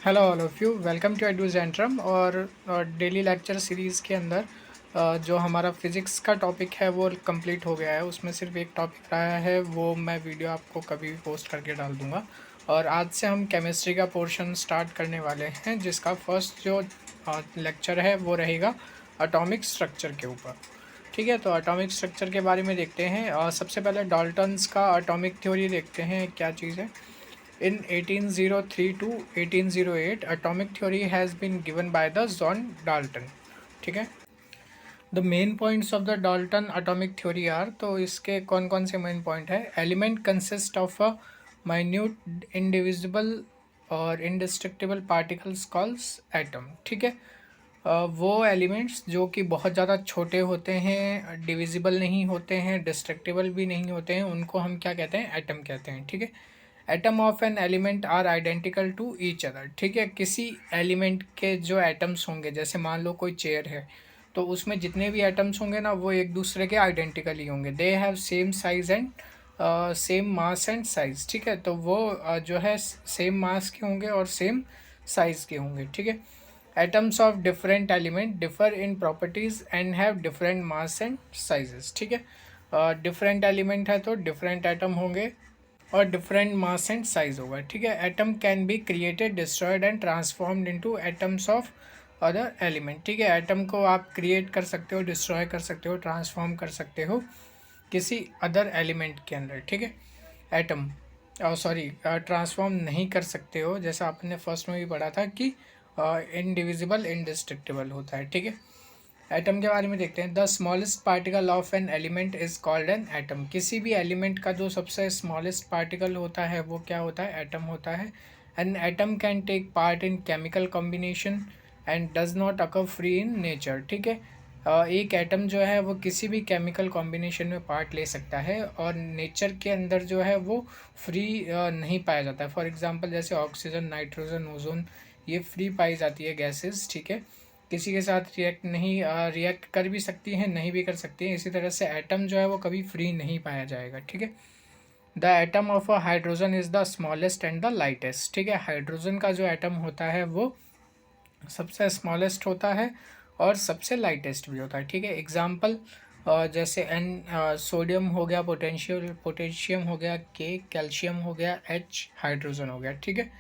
Hello all of you, welcome to Edu Zentrum. और daily lecture series के अंदर जो हमारा फ़िज़िक्स का टॉपिक है वो कंप्लीट हो गया है। उसमें सिर्फ एक टॉपिक रहा है, वो मैं वीडियो आपको कभी भी पोस्ट करके डाल दूँगा। और आज से हम केमिस्ट्री का पोर्शन स्टार्ट करने वाले हैं, जिसका फर्स्ट जो लेक्चर है वो रहेगा एटॉमिक स्ट्रक्चर के ऊपर। ठीक है, तो एटॉमिक स्ट्रक्चर के बारे में देखते हैं। सबसे पहले डाल्टन्स का एटॉमिक थ्योरी देखते हैं क्या चीज़ है। In 1803 to 1808, atomic theory has been given by the John Dalton. ठीक है, the main points of the Dalton atomic theory are, तो इसके कौन कौन से मेन पॉइंट है। Element consist of a minute indivisible और इंडिस्ट्रक्टिबल पार्टिकल्स कॉल्स एटम। ठीक है, वो एलिमेंट्स जो कि बहुत ज़्यादा छोटे होते हैं, डिविजिबल नहीं होते हैं, डिस्ट्रक्टिबल भी नहीं होते हैं, उनको हम क्या कहते हैं, एटम कहते हैं। ठीक है, atom of an element are identical to each other. ठीक है, किसी एलिमेंट के जो एटम्स होंगे, जैसे मान लो कोई चेयर है, तो उसमें जितने भी एटम्स होंगे ना, वो एक दूसरे के आइडेंटिकल ही होंगे। They have same size and same mass and size. ठीक है, तो वो जो है सेम मास के होंगे और सेम साइज के होंगे। ठीक है, atoms of different element differ in properties and have different mass and sizes. ठीक है, डिफरेंट एलिमेंट है तो डिफरेंट एटम होंगे और डिफरेंट मास एंड साइज होगा। ठीक है, atom can be created, destroyed and transformed into atoms of other element. ठीक है, एटम को आप क्रिएट कर सकते हो, डिस्ट्रॉय कर सकते हो, ट्रांसफॉर्म कर सकते हो किसी अदर एलिमेंट के अंदर। ठीक है, एटम सॉरी ट्रांसफॉर्म नहीं कर सकते हो, जैसा आपने फर्स्ट में भी पढ़ा था कि इनडिविजिबल इनडिस्ट्रक्टिबल होता है। ठीक है, एटम के बारे में देखते हैं। The smallest particle of an element is called an atom. किसी भी एलिमेंट का जो सबसे स्मॉलेस्ट पार्टिकल होता है वो क्या होता है, एटम होता है। An atom can take part in chemical combination and does not occur free in nature. ठीक है, एक एटम जो है वो किसी भी केमिकल कॉम्बिनेशन में पार्ट ले सकता है और नेचर के अंदर जो है वो फ्री नहीं पाया जाता है। फॉर एग्जांपल जैसे ऑक्सीजन, नाइट्रोजन, ओजोन, ये फ्री पाई जाती है गैसेस। ठीक है, किसी के साथ रिएक्ट नहीं रिएक्ट कर भी सकती हैं, नहीं भी कर सकती हैं। इसी तरह से एटम जो है वो कभी फ्री नहीं पाया जाएगा। ठीक है, the atom of a hydrogen is the smallest and the lightest. ठीक है, हाइड्रोजन का जो एटम होता है वो सबसे स्मॉलेस्ट होता है और सबसे लाइटेस्ट भी होता है। ठीक है, एग्जाम्पल जैसे एन सोडियम हो गया, पोटेशियम हो गया, के कैल्शियम हो गया, एच हाइड्रोजन हो गया। ठीक है,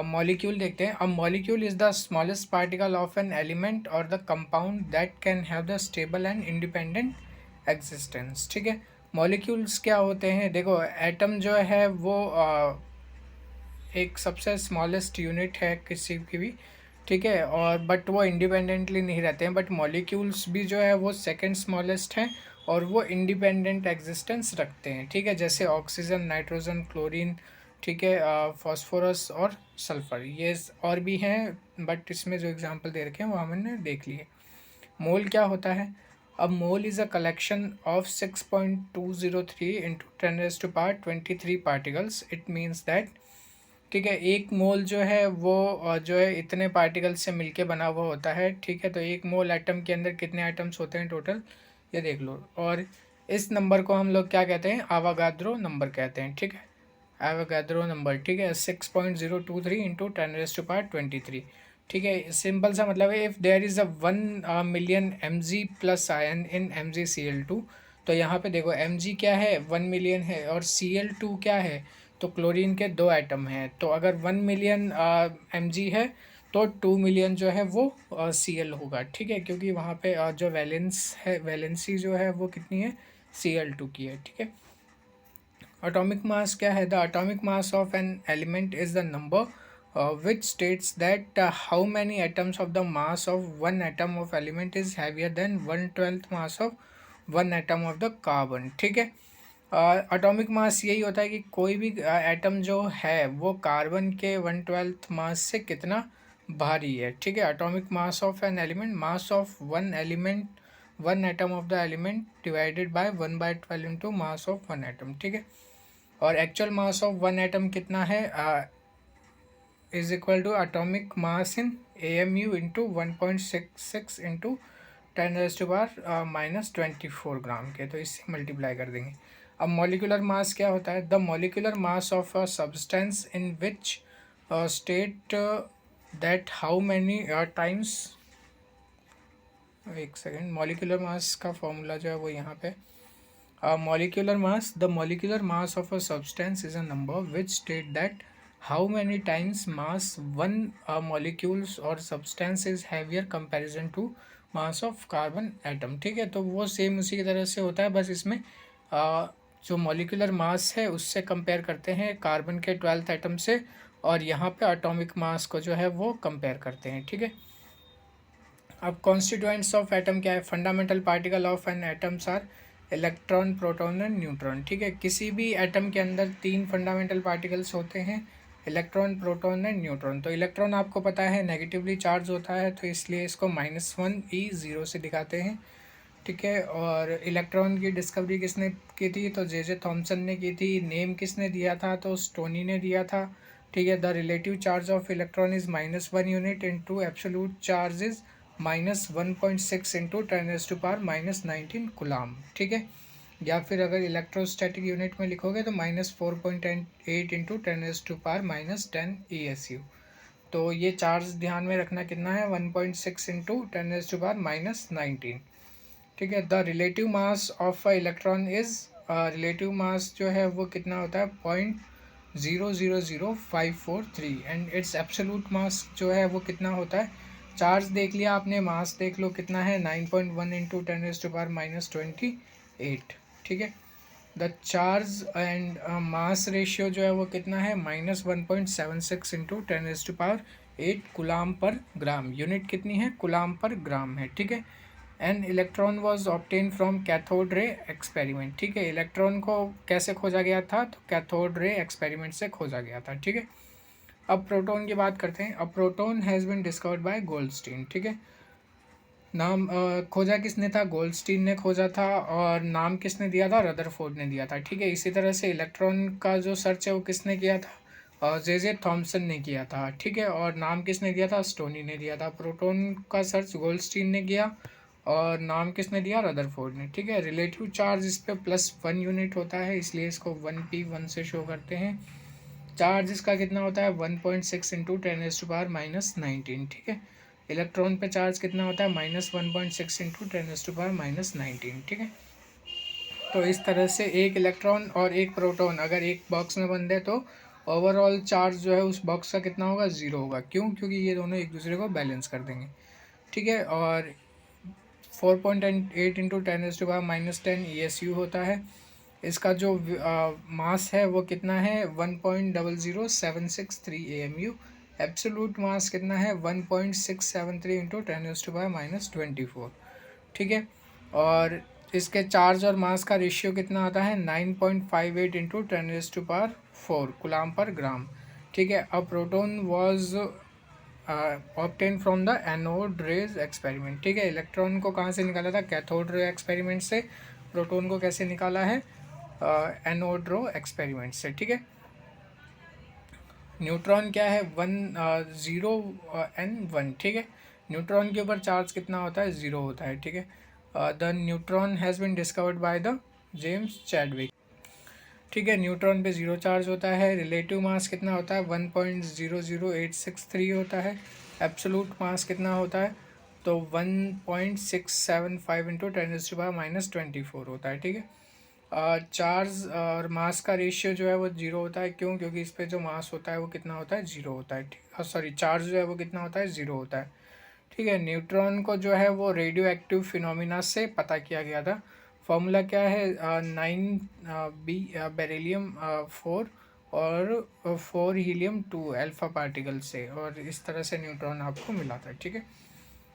मॉलिक्यूल देखते हैं। A molecule is the smallest particle of an element और the compound that can have the stable and independent existence. ठीक है, मॉलिक्यूल्स क्या होते हैं, देखो एटम जो है वो एक सबसे स्मॉलेस्ट यूनिट है किसी की भी। ठीक है, और बट वो इंडिपेंडेंटली नहीं रहते हैं। बट मॉलिक्यूल्स भी जो है वो सेकंड स्मॉलेस्ट हैं और वो इंडिपेंडेंट एग्जिस्टेंस रखते हैं। ठीक है, जैसे ऑक्सीजन, नाइट्रोजन, क्लोरीन, ठीक है, फॉस्फोरस और सल्फर, ये और भी हैं, बट इसमें जो एग्जांपल दे रखे हैं वो हमने देख लिए। मोल क्या होता है। अब mole is a collection of 6.203 into 10⁻23 particles. It means that, ठीक है, एक मोल जो है वो जो है इतने पार्टिकल से मिलके बना हुआ होता है। ठीक है, तो एक मोल एटम के अंदर कितने एटम्स होते हैं टोटल, ये देख लो। और इस नंबर को हम लोग क्या कहते हैं, आवागाद्रो नंबर कहते हैं। ठीक है, एवोगैड्रो नंबर। ठीक है, 6.023 इंटू 10⁻23। ठीक है, सिंपल सा मतलब है, if there is a 1 million mg plus ion in MgCl2। तो यहाँ पे देखो mg क्या है, 1 मिलियन है, और Cl2 क्या है, तो क्लोरीन के 2 एटम हैं। तो अगर 1 मिलियन mg है तो 2 मिलियन जो है वो Cl होगा। ठीक है, क्योंकि वहाँ पे जो वैलेंस है, वैलेंसी जो है वो कितनी है, Cl2 की है। ठीक है, एटॉमिक मास क्या है, the atomic mass of an element is the number which states that how many atoms of the mass of one atom of element is heavier than 1/12 mass of one atom of the carbon. ठीक है, atomic मास यही होता है कि कोई भी atom जो है वो कार्बन के 1/12 मास से कितना भारी है। ठीक है, atomic mass of an element, mass of one element, one atom of the element divided by 1/12 into mass of one atom. ठीक है, और actual mass of one atom कितना है, is equal to atomic mass in AMU into 1.66 into 10⁻⁻24 gram के, तो इससे multiply कर देंगे। अब मॉलिकुलर मास क्या होता है, the molecular mass of a substance in which state that how many times, एक सेकेंड, मॉलिक्यूलर मास का फॉर्मूला जो है वो यहाँ पे, molecular mass, the molecular mass of a substance is a number which state that how many times mass one molecules or substance is heavier comparison to mass of carbon atom। ठीक है, तो वो same उसी की तरह से होता है, बस इसमें जो मॉलिक्यूलर मास है उससे कंपेयर करते हैं कार्बन के 12th एटम से, और यहाँ पे एटॉमिक मास को जो है वो कंपेयर करते हैं। ठीक है, अब कॉन्स्टिट्यूएंट्स ऑफ एटम क्या है? Fundamental particle of an atoms are electron, proton and neutron. ठीक है, किसी भी एटम के अंदर 3 फंडामेंटल पार्टिकल्स होते हैं, इलेक्ट्रॉन, प्रोटॉन एंड न्यूट्रॉन। तो इलेक्ट्रॉन आपको पता है नेगेटिवली चार्ज होता है, तो इसलिए इसको -1 E0 से दिखाते हैं। ठीक है, और इलेक्ट्रॉन की डिस्कवरी किसने की थी? तो जे थॉमसन ने की थी। नेम किसने दिया था? तो स्टोनी ने दिया था। ठीक है, the relative charge of electron is -1 unit into absolute charge is -1.6 into 10⁻⁻19 कुलाम। ठीक है, या फिर अगर इलेक्ट्रोस्टैटिक यूनिट में लिखोगे तो -4.8 इंटू 10⁻⁻10 ESU। तो ये चार्ज ध्यान में रखना कितना है? 1.6 इंटू 10⁻⁻19। ठीक है, the relative mass of a electron is, relative mass जो है वो कितना होता है? 0.000543 एंड इट्स एब्सोल्यूट मास जो है वो कितना होता है? चार्ज देख लिया आपने, मास देख लो कितना है? 9.1 इंटू 10⁻⁻28। ठीक है, the charge and mass ratio जो है वो कितना है? -1.76 इंटू 10⁸ कुलाम पर ग्राम। यूनिट कितनी है? कुलाम पर ग्राम है। ठीक है, an electron was obtain from cathode ray experiment. ठीक है, इलेक्ट्रॉन को कैसे खोजा गया था? तो कैथोड रे एक्सपेरिमेंट से खोजा गया था। ठीक है, अब प्रोटॉन की बात करते हैं। अब proton has been discovered by Goldstein. ठीक है, नाम खोजा किसने था? गोल्डस्टीन ने खोजा था, और नाम किसने दिया था? रदरफोर्ड ने दिया था। ठीक है, इसी तरह से इलेक्ट्रॉन का जो सर्च है वो किसने किया था? जे थॉमसन ने किया था। ठीक है, और नाम किसने दिया था? स्टोनी ने दिया था। प्रोटॉन का सर्च गोल्डस्टीन ने किया, और नाम किसने दिया? रदरफोर्ड ने। ठीक है, रिलेटिव चार्ज इस पर +1 यूनिट होता है, इसलिए इसको 1p1 से शो करते हैं। चार्ज इसका कितना होता है? 1.6 इंटू 10⁻⁻19। ठीक है, इलेक्ट्रॉन पे चार्ज कितना होता है? -1.6 इंटू 10⁻⁻19। ठीक है, तो इस तरह से एक इलेक्ट्रॉन और एक प्रोटॉन अगर एक बॉक्स में बंद है तो ओवरऑल चार्ज जो है उस बॉक्स का कितना होगा? 0 होगा। क्यों? क्योंकि ये दोनों एक दूसरे को बैलेंस कर देंगे। ठीक है, और 4.8 इंटू 10⁻⁻10 ESU होता है। इसका जो मास है वो कितना है? 1.00763 AMU। एब्सोल्यूट मास कितना है? 1.673 इंटू 10⁻⁻24। ठीक है, और इसके चार्ज और मास का रेशियो कितना आता है? 9.58 इंटू 10⁻4 कुलाम पर ग्राम। ठीक है, अब proton was obtain from the anode rays experiment. ठीक है, इलेक्ट्रॉन को कहाँ से निकाला था? कैथोड रे एक्सपेरिमेंट से। प्रोटॉन को कैसे निकाला है? एनोड रो एक्सपेरिमेंट से। ठीक है, न्यूट्रॉन क्या है? 0 n 1। ठीक है, न्यूट्रॉन के ऊपर चार्ज कितना होता है? 0 होता है। ठीक है, the neutron has been discovered by the James Chadwick. ठीक है, न्यूट्रॉन पे 0 चार्ज होता है। रिलेटिव मास कितना होता है? 1.00863 होता है। एब्सोलूट मास कितना होता है? तो 1.675 इंटू 10⁻⁻24 होता है। ठीक है, चार्ज और मास का रेशियो जो है वो 0 होता है। क्यों? क्योंकि इस पर जो मास होता है वो कितना होता है? 0 होता है। ठीक, सॉरी, चार्ज जो है वो कितना होता है? 0 होता है। ठीक है, न्यूट्रॉन को जो है वो रेडियो एक्टिव फिनोमिना से पता किया गया था। फॉर्मूला क्या है? 9 B बेरिलियम 4 और 4 हीलियम 2 अल्फा पार्टिकल से, और इस तरह से न्यूट्रॉन आपको मिला था। ठीक है,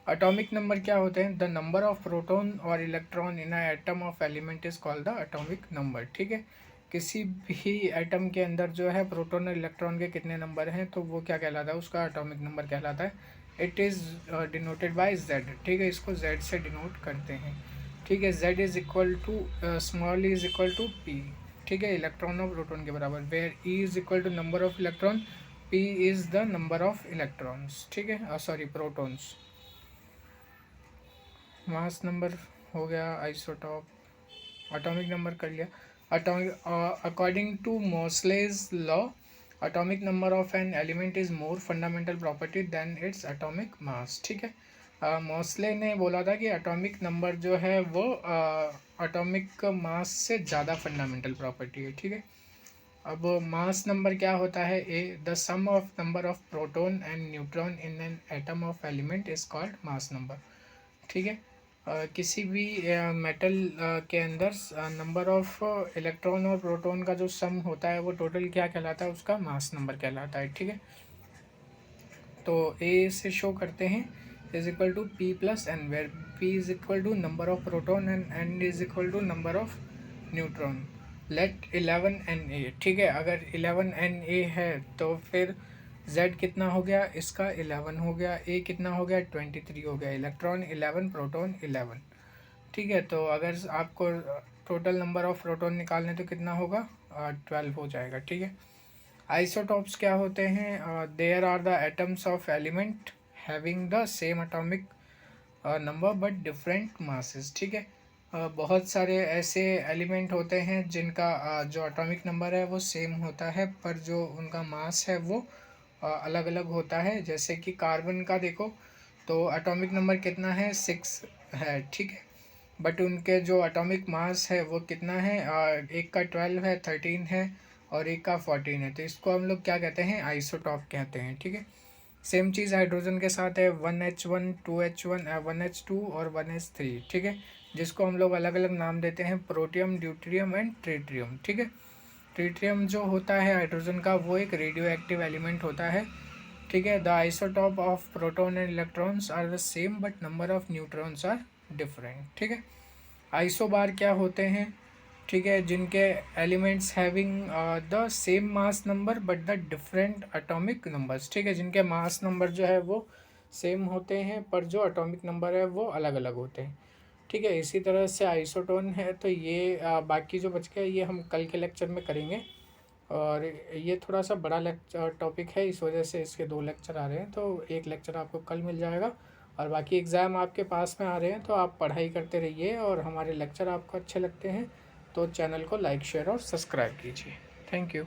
एटॉमिक नंबर क्या होते हैं? द नंबर ऑफ प्रोटॉन और electron in atom of element is called the atomic number. ठीक है, किसी भी एटम के अंदर जो है प्रोटॉन और इलेक्ट्रॉन के कितने नंबर हैं तो वो क्या कहलाता है? उसका एटॉमिक नंबर कहलाता है। It is denoted by Z। ठीक है, इसको Z से डिनोट करते हैं। ठीक है, Z is equal to small is equal to P। ठीक है, इलेक्ट्रॉन और प्रोटॉन के बराबर। Where E is equal to number of electron, P is the number of electrons. ठीक है, सॉरी, प्रोटॉन्स। मास नंबर हो गया, आइसोटॉप, एटॉमिक नंबर कर लिया। Atomic, according to Moseley's law atomic number of an element is more fundamental property than its atomic mass. ठीक है, Mosley ने बोला था कि एटॉमिक नंबर जो है वो एटॉमिक मास से ज़्यादा फंडामेंटल प्रॉपर्टी है। ठीक है, अब मास नंबर क्या होता है? The sum of number of proton and neutron in an atom of element is called mass number. ठीक है, किसी भी मेटल के अंदर नंबर ऑफ इलेक्ट्रॉन और प्रोटॉन का जो सम होता है वो टोटल क्या कहलाता है? उसका मास नंबर कहलाता है। ठीक है, तो ए से शो करते हैं is equal to P plus N, where P is equal to number of proton and N is equal to number of neutron. Let 11Na। ठीक है, अगर 11Na है तो फिर Z कितना हो गया? इसका 11 हो गया। A कितना हो गया? 23 हो गया। Electron 11, proton 11। ठीक है, तो अगर आपको टोटल नंबर ऑफ प्रोटॉन निकालने तो कितना होगा? 12 हो जाएगा। ठीक है, आइसोटॉप्स क्या होते हैं? There are the atoms of element having the same atomic number but different masses. ठीक है, बहुत सारे ऐसे एलिमेंट होते हैं जिनका जो एटॉमिक नंबर है वो सेम होता है पर जो उनका मास है वो अलग अलग होता है। जैसे कि कार्बन का देखो तो एटॉमिक नंबर कितना है? 6 है। ठीक है, बट उनके जो एटॉमिक मास है वो कितना है? एक का 12 है, 13 है और एक का 14 है। तो इसको हम लोग क्या कहते हैं? आइसोटॉप कहते हैं। ठीक है, सेम चीज़ हाइड्रोजन के साथ है, 1H1, 2H1, 1H2 और 1H3। ठीक है, जिसको हम लोग अलग अलग नाम देते हैं, प्रोटियम, ड्यूटेरियम एंड ट्रिटियम। ठीक है, ट्रिटियम जो होता है हाइड्रोजन का वो एक रेडियो एक्टिव एलिमेंट होता है। ठीक है, the isotope of proton and electrons are the same but number of neutrons are different. ठीक है, आइसोबार क्या होते हैं? ठीक है, जिनके elements having the same mass number but the different atomic numbers. ठीक है, जिनके मास नंबर जो है वो सेम होते हैं पर जो एटॉमिक नंबर है वो अलग अलग होते हैं। ठीक है, इसी तरह से आइसोटोन है। तो ये बाकी जो बच गया ये हम कल के लेक्चर में करेंगे। और ये थोड़ा सा बड़ा लेक्चर टॉपिक है, इस वजह से इसके 2 लेक्चर आ रहे हैं। तो एक लेक्चर आपको कल मिल जाएगा और बाकी एग्ज़ाम आपके पास में आ रहे हैं तो आप पढ़ाई करते रहिए। और हमारे लेक्चर आपको अच्छे लगते हैं तो चैनल को लाइक, शेयर और सब्सक्राइब कीजिए। Thank you.